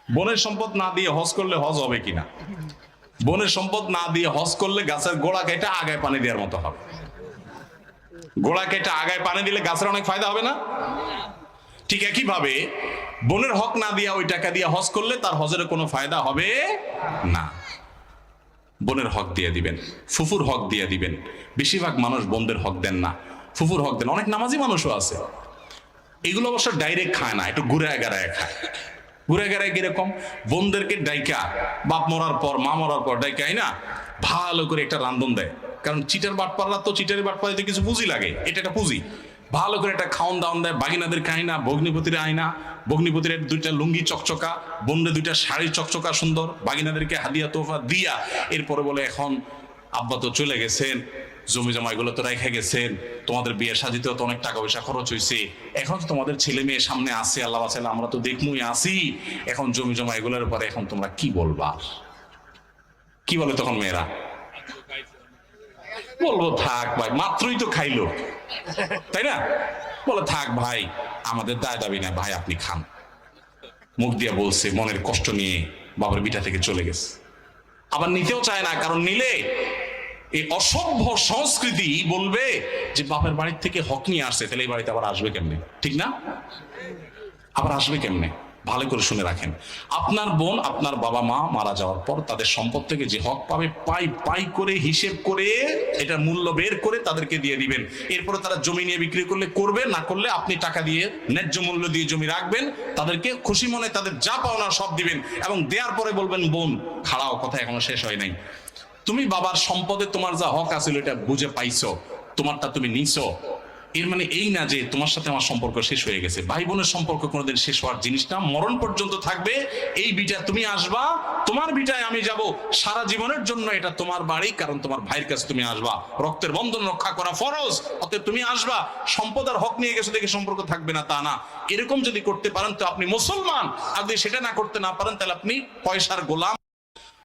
বনের সম্পদ না দিয়ে হজ করলে হজ হবে কিনা? বনের সম্পদ না দিয়ে হজ করলে গাছের গোড়া কেটে আগায় পানি দেওয়ার মতো হবে। গোড়া কেটে আগায় পানি দিলে গাছের অনেক ফায়দা হবে না? ঠিক একই ভাবে বনের হক না দিয়া ওই টাকা দিয়ে হজ করলে তার হজের কোনো ফায়দা হবে না। বোনের হক দিয়ে দিবেন, ফুফুর হক দিয়ে দিবেন। বেশিরভাগ মানুষ বোনদের হক দেন না, ফুফুর হক দেন। অনেক নামাজি মানুষও আছে, এগুলো অবশ্য ডাইরেক্ট খায় না, একটু ঘুরে এগারায় খায়। ঘুরে গেড়ায় কিরকম? বোনদেরকে ডাইকা, বাপ মরার পর মা মরার পর ডাইকাই না, ভালো করে একটা রান্ধন দেয়। কারণ চিটার বাটপাররা তো চিটারি বাটপারিতে কিছু পুঁজি লাগে, এটা একটা পুঁজি। ভালো করে একটা খাওন দাওন দেয়, বাগিনাদের খাইনা, ভগ্নিপতির আইনা, ভগ্নিপতির দুইটা লুঙ্গি চকচকা, বোনদের দুইটা শাড়ি চকচকা সুন্দর, বাগিনাদেরকে হাদিয়া তোফা দিয়া এরপরে বলে এখন আব্বা তো চলে গেছেন, জমি জমা এগুলো তো রেখে গেছেন, তোমাদের বিয়ে সাজিতেও তো অনেক টাকা পয়সা খরচ হয়েছে, এখন তো তোমাদের ছেলে মেয়ে সামনে আসে, আল্লাহ বাছাইলে আমরা তো দেখমুই আসি, এখন জমি জমা এগুলোর পরে এখন তোমরা কি বলবা? কি বলে তখন মেয়েরা? বলবো থাক ভাই, মাত্রই তো খাইলো, তাই না? বলে থাক ভাই, আমাদের দায় দাবি না ভাই, আপনি খান। মুখ দিয়ে বলছে, মনের কষ্ট নিয়ে বাবার বিটা থেকে চলে গেছে। আবার নিতেও চায় না, কারণ নিলে এই অসভ্য সংস্কৃতি বলবে যে বাপের বাড়ির থেকে হক নিয়ে আসছে, তাহলে এই বাড়িতে আবার আসবে কেমনে? ঠিক না? আবার আসবে কেমনে? ভালো করে শুনে রাখেন, আপনার বোন আপনার বাবা মা মারা যাওয়ার পর তাদের সম্পদ থেকে যে হক পাবে, পাই পাই করে হিসেব করে এটার মূল্য বের করে তাদেরকে দিয়ে দিবেন। এরপরে তারা জমি নিয়ে বিক্রি করলে করবে, না করলে আপনি টাকা দিয়ে ন্যায্য মূল্য দিয়ে জমি রাখবেন, তাদেরকে খুশি মনে তাদের যা পাওনা সব দিবেন, এবং দেওয়ার পরে বলবেন বোন খাড়াও, কথা এখনো শেষ হয় নাই, তুমি বাবার সম্পদে তোমার যা হক আছিল এটা বুঝে পাইছো, তোমারটা তুমি নিছো। এর মানে এই না যে তোমার সাথে আমার সম্পর্ক শেষ হয়ে গেছে। ভাই বোনের সম্পর্ক কোনোদিন শেষ হওয়ার জিনিসটা মরণ পর্যন্ত থাকবে। এই বিটা তুমি আসবা, তোমার বিটায় আমি যাব, সারা জীবনের জন্য এটা তোমার বাড়ি, কারণ তোমার ভাইয়ের কাছে তুমি আসবা, রক্তের বন্ধন রক্ষা করা ফরজ, অতএব তুমি আসবা। সম্পদ আর হক নিয়ে গেছো দেখে সম্পর্ক থাকবে না তা না। এরকম যদি করতে পারেন তো আপনি মুসলমান, আর যদি সেটা না করতে না পারেন তাহলে আপনি পয়সার গোলাম।